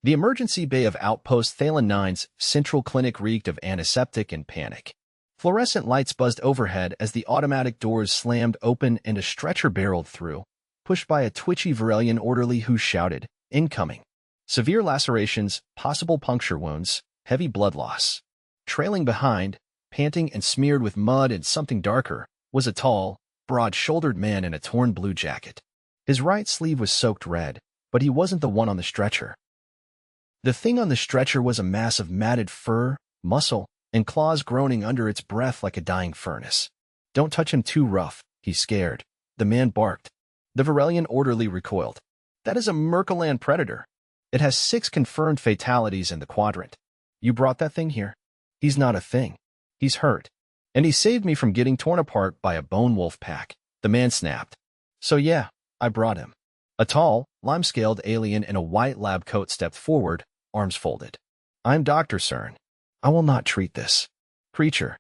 The emergency bay of Outpost Thalen 9's central clinic reeked of antiseptic and panic. Fluorescent lights buzzed overhead as the automatic doors slammed open and a stretcher barreled through, pushed by a twitchy Varelian orderly who shouted, "Incoming." Severe lacerations, possible puncture wounds, heavy blood loss. Trailing behind, panting and smeared with mud and something darker, was a tall, broad-shouldered man in a torn blue jacket. His right sleeve was soaked red, but he wasn't the one on the stretcher. The thing on the stretcher was a mass of matted fur, muscle, and claws groaning under its breath like a dying furnace. "Don't touch him too rough," he's scared. The man barked. The Varelian orderly recoiled. "That is a Murkellan predator. It has 6 confirmed fatalities in the quadrant. You brought that thing here?" "He's not a thing. He's hurt. And he saved me from getting torn apart by a bone wolf pack," the man snapped. "So yeah, I brought him." A tall, lime-scaled alien in a white lab coat stepped forward, arms folded. "I'm Dr. Cern. I will not treat this creature.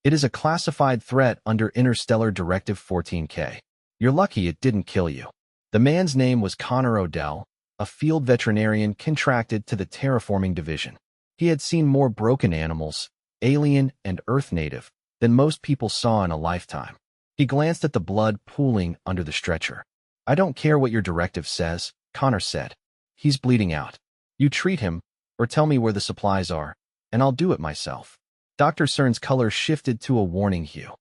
It is a classified threat under Interstellar Directive 14K. You're lucky it didn't kill you." The man's name was Connor Odell, a field veterinarian contracted to the terraforming division. He had seen more broken animals, alien and Earth native, than most people saw in a lifetime. He glanced at the blood pooling under the stretcher. "I don't care what your directive says," Connor said. "He's bleeding out. You treat him, or tell me where the supplies are, and I'll do it myself." Dr. Cern's color shifted to a warning hue.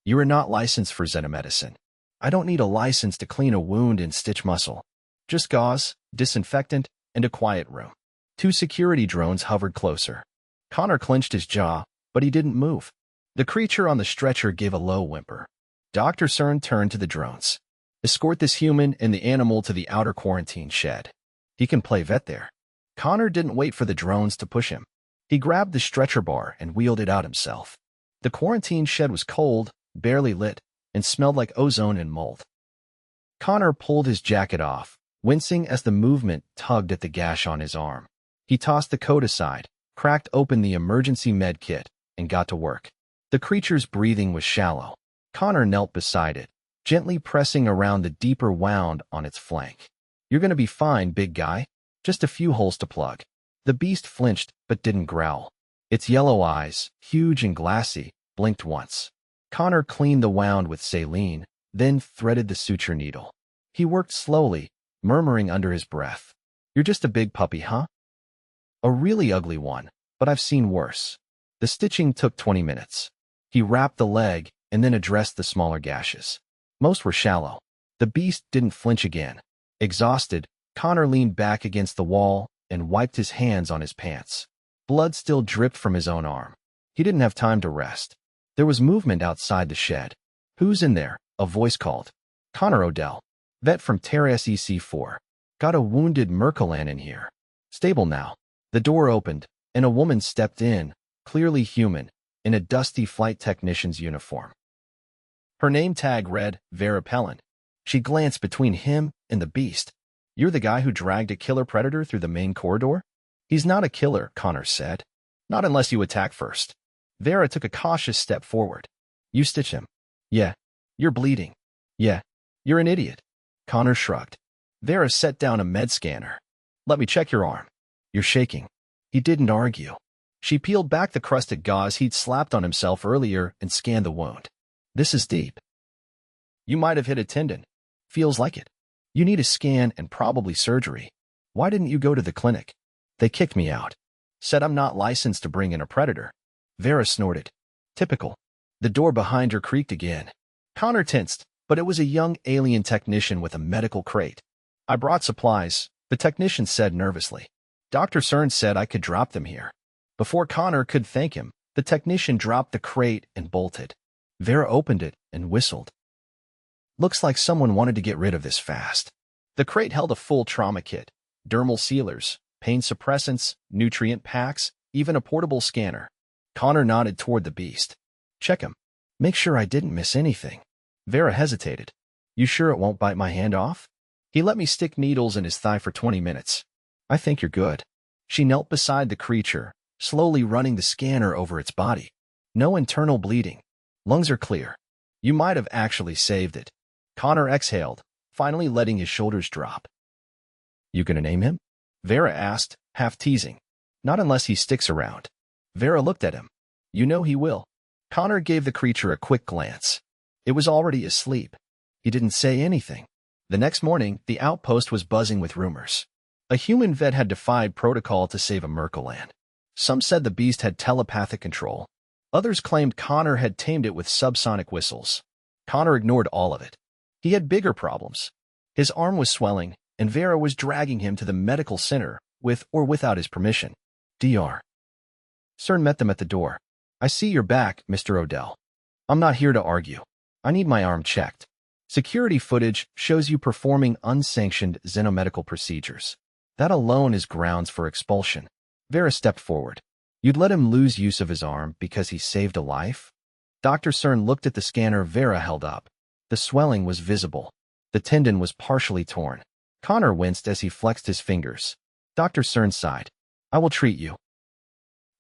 "You are not licensed for xenomedicine. I don't need a license to clean a wound and stitch muscle. Just gauze, disinfectant, and a quiet room." 2 security drones hovered closer. Connor clenched his jaw, but he didn't move. The creature on the stretcher gave a low whimper. Dr. Cern turned to the drones. "Escort this human and the animal to the outer quarantine shed. He can play vet there." Connor didn't wait for the drones to push him. He grabbed the stretcher bar and wheeled it out himself. The quarantine shed was cold, barely lit, and smelled like ozone and mold. Connor pulled his jacket off, wincing as the movement tugged at the gash on his arm. He tossed the coat aside, cracked open the emergency med kit, and got to work. The creature's breathing was shallow. Connor knelt beside it, gently pressing around the deeper wound on its flank. "You're gonna be fine, big guy. Just a few holes to plug." The beast flinched, but didn't growl. Its yellow eyes, huge and glassy, blinked once. Connor cleaned the wound with saline, then threaded the suture needle. He worked slowly, murmuring under his breath, "You're just a big puppy, huh? A really ugly one, but I've seen worse." The stitching took 20 minutes. He wrapped the leg and then addressed the smaller gashes. Most were shallow. The beast didn't flinch again. Exhausted, Connor leaned back against the wall and wiped his hands on his pants. Blood still dripped from his own arm. He didn't have time to rest. There was movement outside the shed. "Who's in there?" a voice called. "Connor Odell, vet from Terra SEC4. Got a wounded Murkellan in here. Stable now." The door opened, and a woman stepped in, clearly human, in a dusty flight technician's uniform. Her name tag read Vera Pelland. She glanced between him and the beast. "You're the guy who dragged a killer predator through the main corridor?" "He's not a killer," Connor said. "Not unless you attack first." Vera took a cautious step forward. "You stitch him." "Yeah." "You're bleeding." "Yeah." "You're an idiot." Connor shrugged. Vera set down a med scanner. "Let me check your arm." "You're shaking." He didn't argue. She peeled back the crusted gauze he'd slapped on himself earlier and scanned the wound. "This is deep. You might have hit a tendon. Feels like it. You need a scan and probably surgery. Why didn't you go to the clinic?" "They kicked me out. Said I'm not licensed to bring in a predator." Vera snorted. "Typical." The door behind her creaked again. Connor tensed, but it was a young alien technician with a medical crate. "I brought supplies," the technician said nervously. "Dr. Cern said I could drop them here." Before Connor could thank him, the technician dropped the crate and bolted. Vera opened it and whistled. "Looks like someone wanted to get rid of this fast." The crate held a full trauma kit, dermal sealers, pain suppressants, nutrient packs, even a portable scanner. Connor nodded toward the beast. "Check him. Make sure I didn't miss anything." Vera hesitated. "You sure it won't bite my hand off?" "He let me stick needles in his thigh for 20 minutes. I think you're good." She knelt beside the creature, slowly running the scanner over its body. "No internal bleeding. Lungs are clear. You might have actually saved it." Connor exhaled, finally letting his shoulders drop. "You gonna name him?" Vera asked, half teasing. Not unless he sticks around. Vera looked at him. You know he will. Connor gave the creature a quick glance. It was already asleep. He didn't say anything. The next morning, the outpost was buzzing with rumors. A human vet had defied protocol to save a Murkellan. Some said the beast had telepathic control. Others claimed Connor had tamed it with subsonic whistles. Connor ignored all of it. He had bigger problems. His arm was swelling, and Vera was dragging him to the medical center, with or without his permission. Dr. Cern met them at the door. I see you're back, Mr. Odell. I'm not here to argue. I need my arm checked. Security footage shows you performing unsanctioned xenomedical procedures. That alone is grounds for expulsion. Vera stepped forward. You'd let him lose use of his arm because he saved a life? Dr. Cern looked at the scanner Vera held up. The swelling was visible. The tendon was partially torn. Connor winced as he flexed his fingers. Dr. Cern sighed. I will treat you.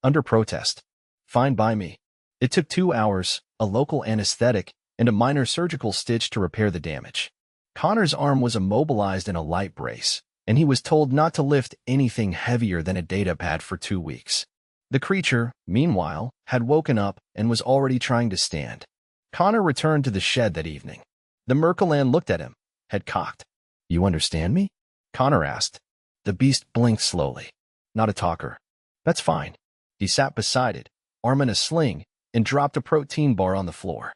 Under protest. Fine by me. It took 2 hours, a local anesthetic, and a minor surgical stitch to repair the damage. Connor's arm was immobilized in a light brace, and he was told not to lift anything heavier than a data pad for 2 weeks. The creature, meanwhile, had woken up and was already trying to stand. Connor returned to the shed that evening. The Murkellan looked at him, head cocked. You understand me? Connor asked. The beast blinked slowly. Not a talker. That's fine. He sat beside it, arm in a sling, and dropped a protein bar on the floor.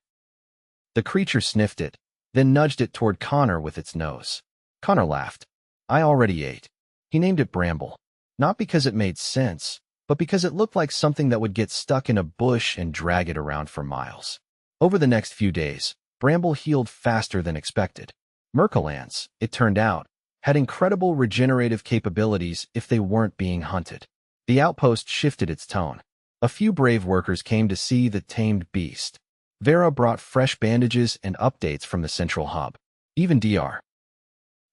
The creature sniffed it, then nudged it toward Connor with its nose. Connor laughed. I already ate. He named it Bramble, not because it made sense, but because it looked like something that would get stuck in a bush and drag it around for miles. Over the next few days, Bramble healed faster than expected. Murkellans, it turned out, had incredible regenerative capabilities if they weren't being hunted. The outpost shifted its tone. A few brave workers came to see the tamed beast. Vera brought fresh bandages and updates from the central hub. Even Dr.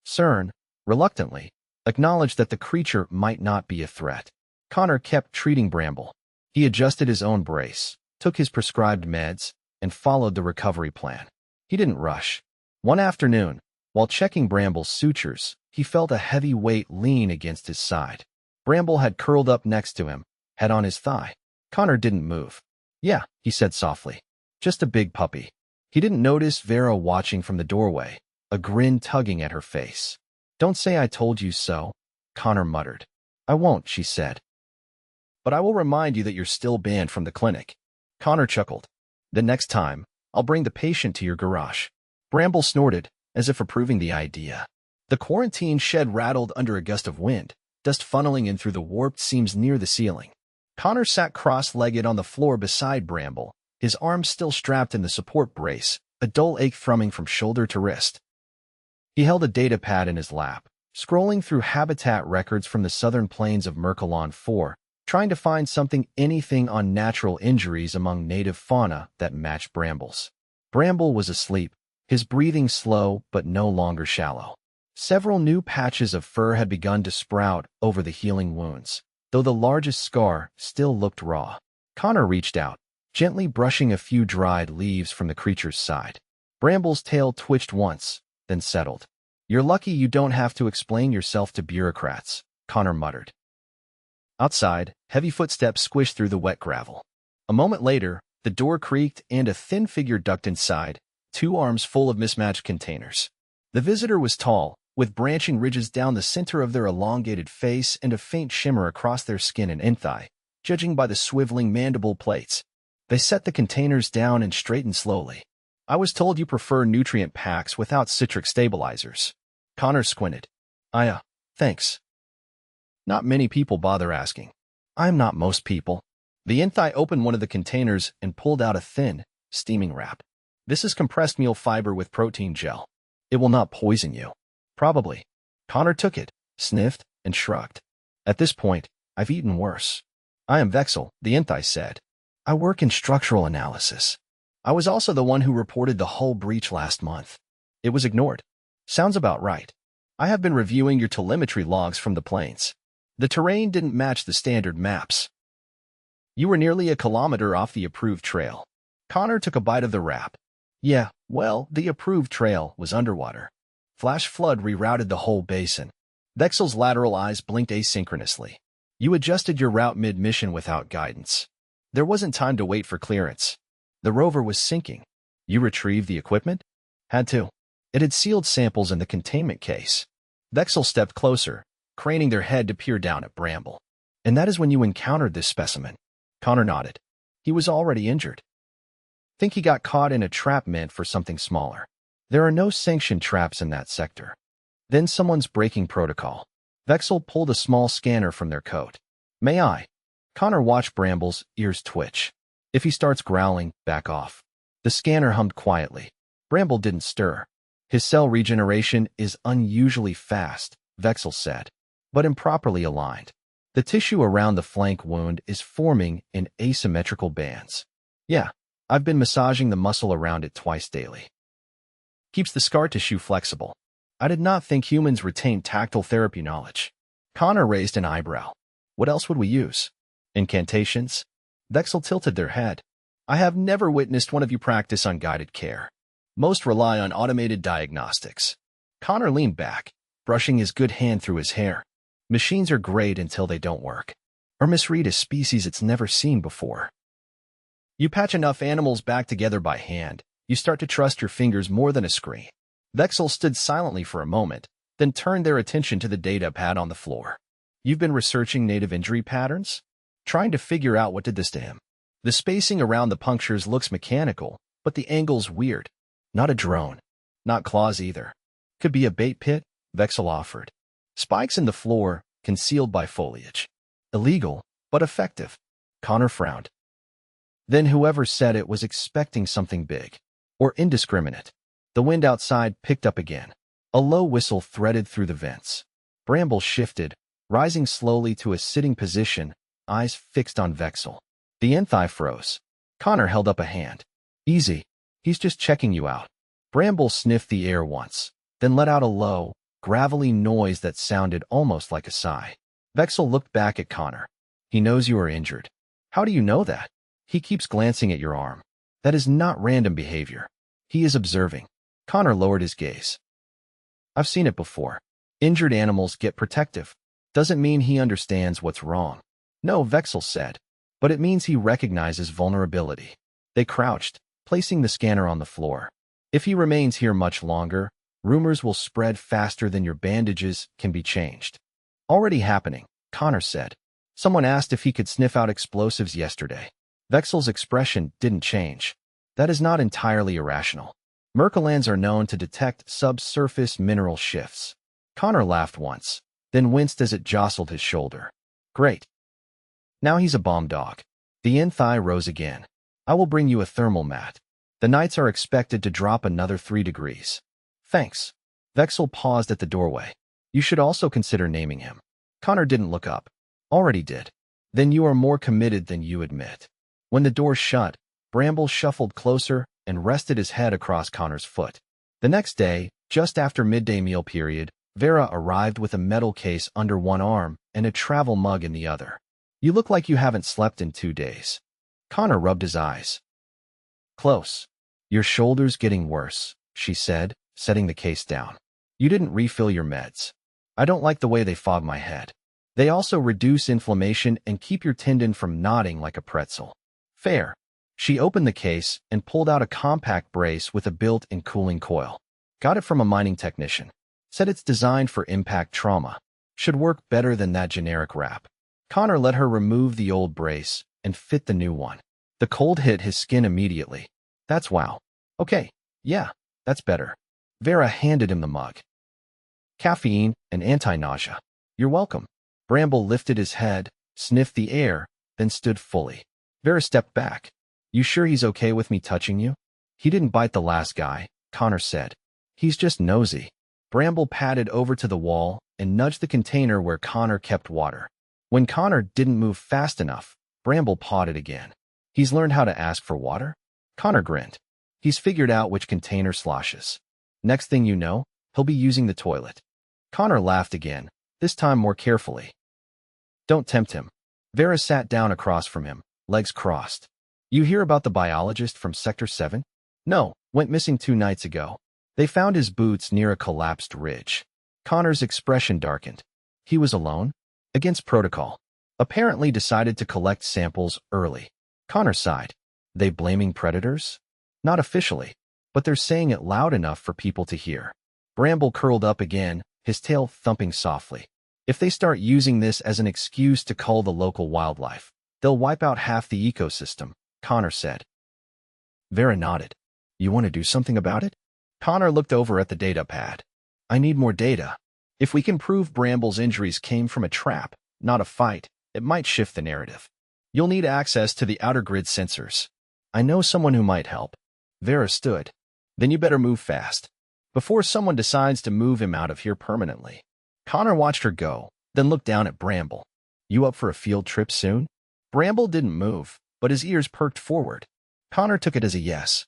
Cern, reluctantly, acknowledged that the creature might not be a threat. Connor kept treating Bramble. He adjusted his own brace, took his prescribed meds, and followed the recovery plan. He didn't rush. One afternoon, while checking Bramble's sutures, he felt a heavy weight lean against his side. Bramble had curled up next to him, head on his thigh. Connor didn't move. Yeah, he said softly. Just a big puppy. He didn't notice Vera watching from the doorway, a grin tugging at her face. Don't say I told you so, Connor muttered. I won't, she said. But I will remind you that you're still banned from the clinic. Connor chuckled. The next time, I'll bring the patient to your garage. Bramble snorted, as if approving the idea. The quarantine shed rattled under a gust of wind, dust funneling in through the warped seams near the ceiling. Connor sat cross-legged on the floor beside Bramble, his arms still strapped in the support brace, a dull ache thrumming from shoulder to wrist. He held a data pad in his lap, scrolling through habitat records from the southern plains of Murkellon IV, trying to find anything on natural injuries among native fauna that matched Bramble's. Bramble was asleep, his breathing slow but no longer shallow. Several new patches of fur had begun to sprout over the healing wounds, though the largest scar still looked raw. Connor reached out, gently brushing a few dried leaves from the creature's side. Bramble's tail twitched once, then settled. You're lucky you don't have to explain yourself to bureaucrats, Connor muttered. Outside, heavy footsteps squished through the wet gravel. A moment later, the door creaked and a thin figure ducked inside, 2 arms full of mismatched containers. The visitor was tall, with branching ridges down the center of their elongated face and a faint shimmer across their skin and inthigh, judging by the swiveling mandible plates. They set the containers down and straightened slowly. I was told you prefer nutrient packs without citric stabilizers. Connor squinted. Thanks. Not many people bother asking. I'm not most people. The inthigh opened one of the containers and pulled out a thin, steaming wrap. This is compressed meal fiber with protein gel. It will not poison you. Probably. Connor took it, sniffed, and shrugged. At this point, I've eaten worse. I am Vexel, the inthigh said. I work in structural analysis. I was also the one who reported the hull breach last month. It was ignored. Sounds about right. I have been reviewing your telemetry logs from the plains. The terrain didn't match the standard maps. You were nearly a kilometer off the approved trail. Connor took a bite of the wrap. Yeah, well, the approved trail was underwater. Flash flood rerouted the whole basin. Vexel's lateral eyes blinked asynchronously. You adjusted your route mid-mission without guidance. There wasn't time to wait for clearance. The rover was sinking. You retrieved the equipment? Had to. It had sealed samples in the containment case. Vexel stepped closer, craning their head to peer down at Bramble. And that is when you encountered this specimen. Connor nodded. He was already injured. Think he got caught in a trap meant for something smaller. There are no sanctioned traps in that sector. Then someone's breaking protocol. Vexel pulled a small scanner from their coat. May I? Connor watched Bramble's ears twitch. If he starts growling, back off. The scanner hummed quietly. Bramble didn't stir. His cell regeneration is unusually fast, Vexel said, but improperly aligned. The tissue around the flank wound is forming in asymmetrical bands. Yeah, I've been massaging the muscle around it twice daily. Keeps the scar tissue flexible. I did not think humans retained tactile therapy knowledge. Connor raised an eyebrow. What else would we use? Incantations? Vexel tilted their head. I have never witnessed one of you practice unguided care. Most rely on automated diagnostics. Connor leaned back, brushing his good hand through his hair. Machines are great until they don't work, or misread a species it's never seen before. You patch enough animals back together by hand, you start to trust your fingers more than a screen. Vexel stood silently for a moment, then turned their attention to the data pad on the floor. You've been researching native injury patterns? Trying to figure out what did this to him. The spacing around the punctures looks mechanical, but the angle's weird. Not a drone. Not claws either. Could be a bait pit, Vexel offered. Spikes in the floor, concealed by foliage. Illegal, but effective. Connor frowned. Then whoever said it was expecting something big. Or indiscriminate. The wind outside picked up again. A low whistle threaded through the vents. Bramble shifted, rising slowly to a sitting position, eyes fixed on Vexel. The enthigh froze. Connor held up a hand. Easy. He's just checking you out. Bramble sniffed the air once, then let out a low, gravelly noise that sounded almost like a sigh. Vexel looked back at Connor. He knows you are injured. How do you know that? He keeps glancing at your arm. That is not random behavior. He is observing. Connor lowered his gaze. I've seen it before. Injured animals get protective. Doesn't mean he understands what's wrong. No, Vexel said. But it means he recognizes vulnerability. They crouched, placing the scanner on the floor. If he remains here much longer, rumors will spread faster than your bandages can be changed. Already happening, Connor said. Someone asked if he could sniff out explosives yesterday. Vexel's expression didn't change. That is not entirely irrational. Murkellans are known to detect subsurface mineral shifts. Connor laughed once, then winced as it jostled his shoulder. Great. Now he's a bomb dog. The enthigh rose again. I will bring you a thermal mat. The nights are expected to drop another 3 degrees. Thanks. Vexel paused at the doorway. You should also consider naming him. Connor didn't look up. Already did. Then you are more committed than you admit. When the door shut, Bramble shuffled closer and rested his head across Connor's foot. The next day, just after midday meal period, Vera arrived with a metal case under one arm and a travel mug in the other. You look like you haven't slept in 2 days. Connor rubbed his eyes. Close. Your shoulder's getting worse, she said, setting the case down. You didn't refill your meds. I don't like the way they fog my head. They also reduce inflammation and keep your tendon from knotting like a pretzel. Fair. She opened the case and pulled out a compact brace with a built-in cooling coil. Got it from a mining technician. Said it's designed for impact trauma. Should work better than that generic wrap. Connor let her remove the old brace and fit the new one. The cold hit his skin immediately. That's wow. Okay, yeah, that's better. Vera handed him the mug. Caffeine and anti-nausea. You're welcome. Bramble lifted his head, sniffed the air, then stood fully. Vera stepped back. You sure he's okay with me touching you? He didn't bite the last guy, Connor said. He's just nosy. Bramble padded over to the wall and nudged the container where Connor kept water. When Connor didn't move fast enough, Bramble pawed it again. He's learned how to ask for water? Connor grinned. He's figured out which container sloshes. Next thing you know, he'll be using the toilet. Connor laughed again, this time more carefully. Don't tempt him. Vera sat down across from him, legs crossed. You hear about the biologist from Sector 7? No, went missing 2 nights ago. They found his boots near a collapsed ridge. Connor's expression darkened. He was alone, against protocol. Apparently decided to collect samples early. Connor sighed. They blaming predators? Not officially, but they're saying it loud enough for people to hear. Bramble curled up again, his tail thumping softly. If they start using this as an excuse to cull the local wildlife, they'll wipe out half the ecosystem, Connor said. Vera nodded. You want to do something about it? Connor looked over at the data pad. I need more data. If we can prove Bramble's injuries came from a trap, not a fight, it might shift the narrative. You'll need access to the outer grid sensors. I know someone who might help. Vera stood. Then you better move fast, before someone decides to move him out of here permanently. Connor watched her go, then looked down at Bramble. You up for a field trip soon? Bramble didn't move, but his ears perked forward. Connor took it as a yes.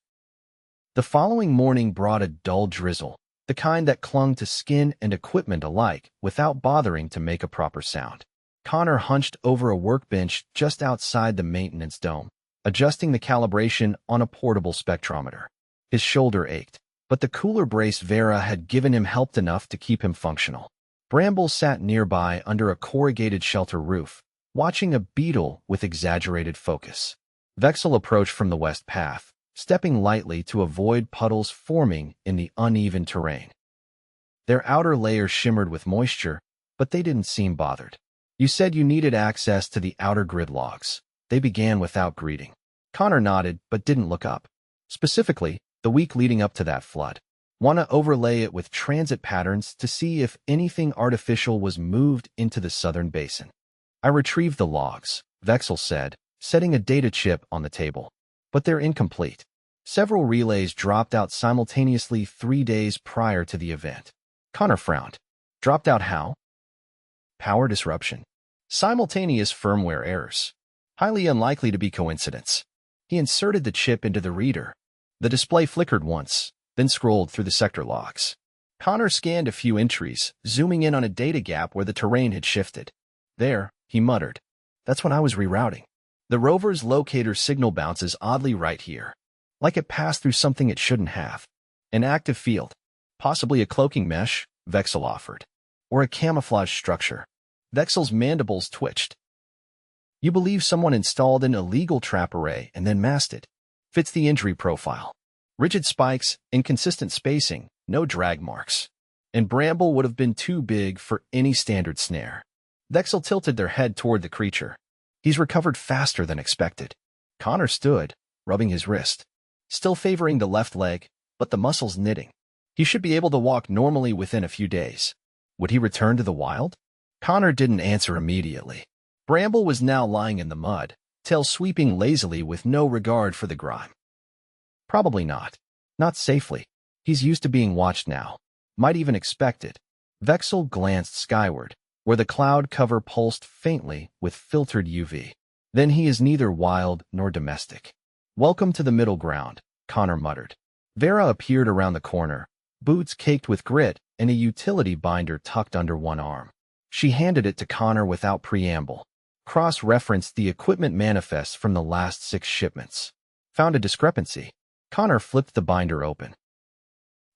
The following morning brought a dull drizzle, the kind that clung to skin and equipment alike without bothering to make a proper sound. Connor hunched over a workbench just outside the maintenance dome, adjusting the calibration on a portable spectrometer. His shoulder ached, but the cooler brace Vera had given him helped enough to keep him functional. Bramble sat nearby under a corrugated shelter roof, watching a beetle with exaggerated focus. Vexel approached from the west path, stepping lightly to avoid puddles forming in the uneven terrain. Their outer layer shimmered with moisture, but they didn't seem bothered. You said you needed access to the outer grid logs. They began without greeting. Connor nodded but didn't look up. Specifically, the week leading up to that flood. Want to overlay it with transit patterns to see if anything artificial was moved into the southern basin. I retrieved the logs, Vexel said, setting a data chip on the table. But they're incomplete. Several relays dropped out simultaneously 3 days prior to the event. Connor frowned. Dropped out how? Power disruption. Simultaneous firmware errors. Highly unlikely to be coincidence. He inserted the chip into the reader. The display flickered once, then scrolled through the sector logs. Connor scanned a few entries, zooming in on a data gap where the terrain had shifted. There, he muttered. That's when I was rerouting. The rover's locator signal bounces oddly right here, like it passed through something it shouldn't have. An active field, possibly a cloaking mesh, Vexel offered, or a camouflage structure. Vexel's mandibles twitched. You believe someone installed an illegal trap array and then masked it. Fits the injury profile. Rigid spikes, inconsistent spacing, no drag marks. And Bramble would have been too big for any standard snare. Vexel tilted their head toward the creature. He's recovered faster than expected. Connor stood, rubbing his wrist, still favoring the left leg, but the muscles knitting. He should be able to walk normally within a few days. Would he return to the wild? Connor didn't answer immediately. Bramble was now lying in the mud, tail sweeping lazily with no regard for the grime. Probably not. Not safely. He's used to being watched now. Might even expect it. Vexel glanced skyward, where the cloud cover pulsed faintly with filtered UV. Then he is neither wild nor domestic. Welcome to the middle ground, Connor muttered. Vera appeared around the corner, boots caked with grit and a utility binder tucked under one arm. She handed it to Connor without preamble. Cross-referenced the equipment manifests from the last 6 shipments. Found a discrepancy. Connor flipped the binder open.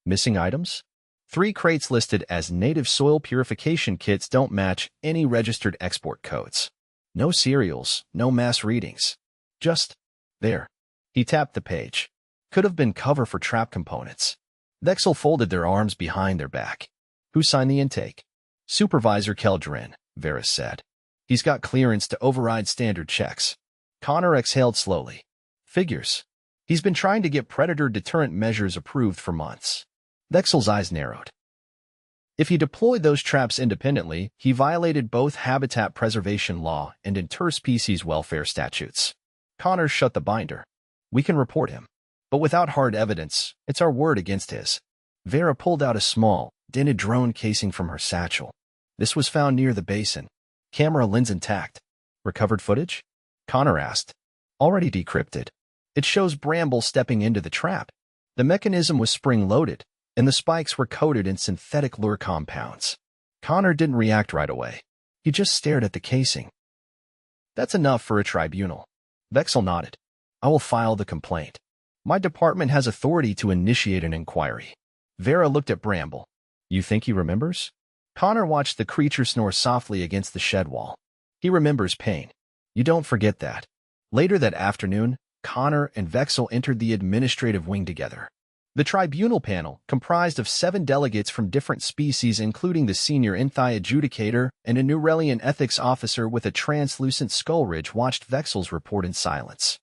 Missing items? 3 crates listed as native soil purification kits don't match any registered export codes. No serials, no mass readings. Just there. He tapped the page. Could have been cover for trap components. Vexel folded their arms behind their back. Who signed the intake? Supervisor Keldrin, Varys said. He's got clearance to override standard checks. Connor exhaled slowly. Figures. He's been trying to get predator deterrent measures approved for months. Vexel's eyes narrowed. If he deployed those traps independently, he violated both habitat preservation law and interspecies welfare statutes. Connor shut the binder. We can report him. But without hard evidence, it's our word against his. Vera pulled out a small, dented drone casing from her satchel. This was found near the basin. Camera lens intact. Recovered footage? Connor asked. Already decrypted. It shows Bramble stepping into the trap. The mechanism was spring-loaded, and the spikes were coated in synthetic lure compounds. Connor didn't react right away. He just stared at the casing. That's enough for a tribunal. Vexel nodded. I will file the complaint. My department has authority to initiate an inquiry. Vera looked at Bramble. You think he remembers? Connor watched the creature snore softly against the shed wall. He remembers pain. You don't forget that. Later that afternoon, Connor and Vexel entered the administrative wing together. The tribunal panel, comprised of 7 delegates from different species including the senior Enthi adjudicator and a Murkellan ethics officer with a translucent skull ridge, watched Vexel's report in silence.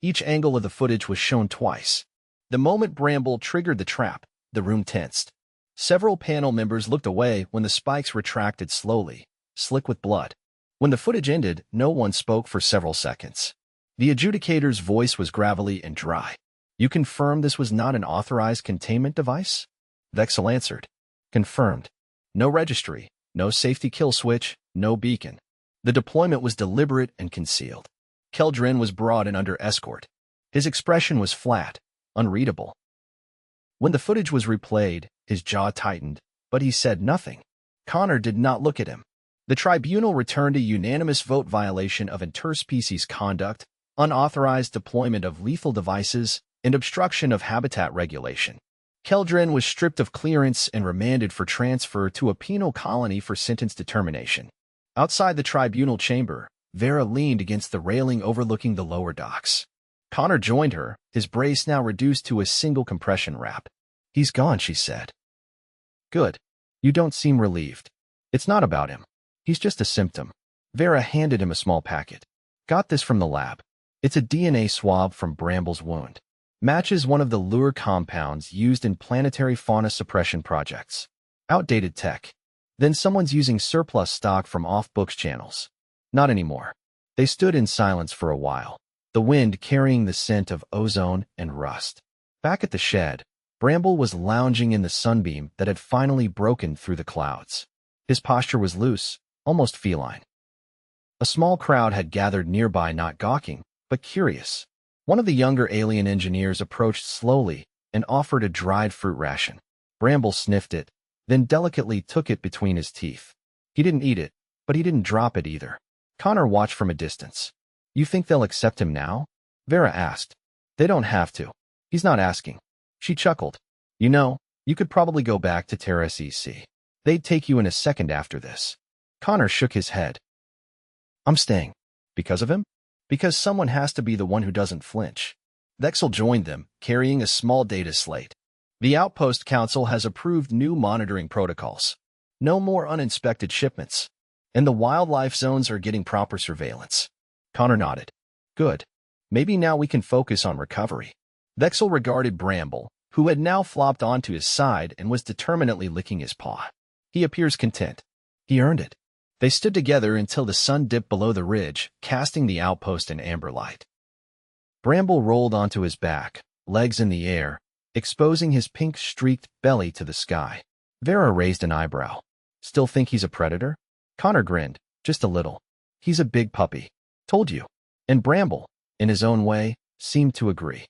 Each angle of the footage was shown twice. The moment Bramble triggered the trap, the room tensed. Several panel members looked away when the spikes retracted slowly, slick with blood. When the footage ended, no one spoke for several seconds. The adjudicator's voice was gravelly and dry. You confirm this was not an authorized containment device? Vexel answered. Confirmed. No registry, no safety kill switch, no beacon. The deployment was deliberate and concealed. Keldrin was brought in under escort. His expression was flat, unreadable. When the footage was replayed, his jaw tightened, but he said nothing. Connor did not look at him. The tribunal returned a unanimous vote violation of interspecies conduct, unauthorized deployment of lethal devices, and obstruction of habitat regulation. Keldrin was stripped of clearance and remanded for transfer to a penal colony for sentence determination. Outside the tribunal chamber, Vera leaned against the railing overlooking the lower docks. Connor joined her, his brace now reduced to a single compression wrap. He's gone, she said. Good. You don't seem relieved. It's not about him. He's just a symptom. Vera handed him a small packet. Got this from the lab. It's a DNA swab from Bramble's wound. Matches one of the lure compounds used in planetary fauna suppression projects. Outdated tech. Then someone's using surplus stock from off-books channels. Not anymore. They stood in silence for a while, the wind carrying the scent of ozone and rust. Back at the shed, Bramble was lounging in the sunbeam that had finally broken through the clouds. His posture was loose, almost feline. A small crowd had gathered nearby, not gawking, but curious. One of the younger alien engineers approached slowly and offered a dried fruit ration. Bramble sniffed it, then delicately took it between his teeth. He didn't eat it, but he didn't drop it either. Connor watched from a distance. You think they'll accept him now? Vera asked. They don't have to. He's not asking. She chuckled. You know, you could probably go back to Terra SEC. They'd take you in a second after this. Connor shook his head. I'm staying. Because of him? Because someone has to be the one who doesn't flinch. Vexel joined them, carrying a small data slate. The Outpost Council has approved new monitoring protocols. No more uninspected shipments. And the wildlife zones are getting proper surveillance. Connor nodded. Good. Maybe now we can focus on recovery. Vexel regarded Bramble, who had now flopped onto his side and was determinedly licking his paw. He appears content. He earned it. They stood together until the sun dipped below the ridge, casting the outpost in amber light. Bramble rolled onto his back, legs in the air, exposing his pink-streaked belly to the sky. Vera raised an eyebrow. Still think he's a predator? Connor grinned, just a little. He's a big puppy. Told you. And Bramble, in his own way, seemed to agree.